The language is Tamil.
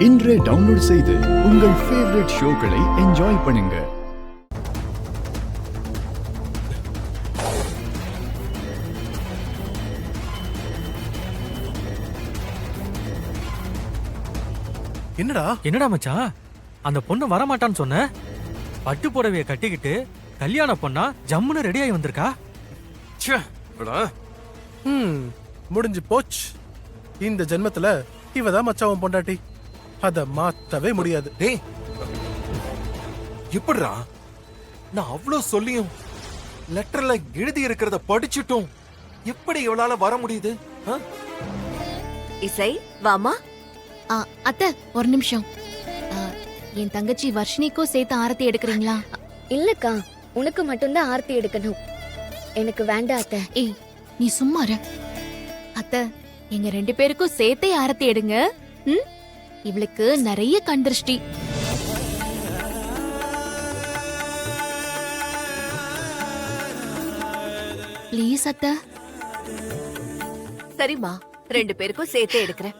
இன்றே டவுன்லோட் செய்து உங்கள் ஃபேவரட் ஷோக்களை என்ஜாய் பண்ணுங்க. என்னடா மச்சான், அந்த பொண்ணு வரமாட்டான்னு சொன்ன, பட்டு புடவைய கட்டிக்கிட்டு கல்யாண பொண்ணா ஜம்முன்னு ரெடி ஆகி வந்திருக்கா. முடிஞ்சு போச்சு. இந்த ஜென்மத்துல இவதான் மச்சாவும் பொண்டாட்டி. அத மாத்தவே முடியாது. டேய், எப்படிடா? நான் அவ்வளவு சொல்லியும் லெட்டர்ல எழுதி இருக்கிறத படிச்சுட்டும் எப்படி இவளால வர முடியுது? இசை வாமா. அத்தை ஒரு நிமிஷம். என் தங்கச்சி வர்ஷினிக்கும் சேர்த்து ஆரத்தி எடுக்கிறீங்களா? இல்லக்கா, உனக்கு மட்டும்தான் ஆர்த்தி எடுக்கணும், எனக்கு வேண்டாம் அத்தை. ஏய் நீ சும்மா இரு. அத்தை எங்க 2 பேருக்கும் சேர்த்தே ஆரத்தி எடுங்க. இவளுக்கு நிறைய கண்திருஷ்டி. ப்ளீஸ் அத்தை. சரிம்மா, 2 பேருக்கும் சேர்த்தே எடுக்கிறேன்.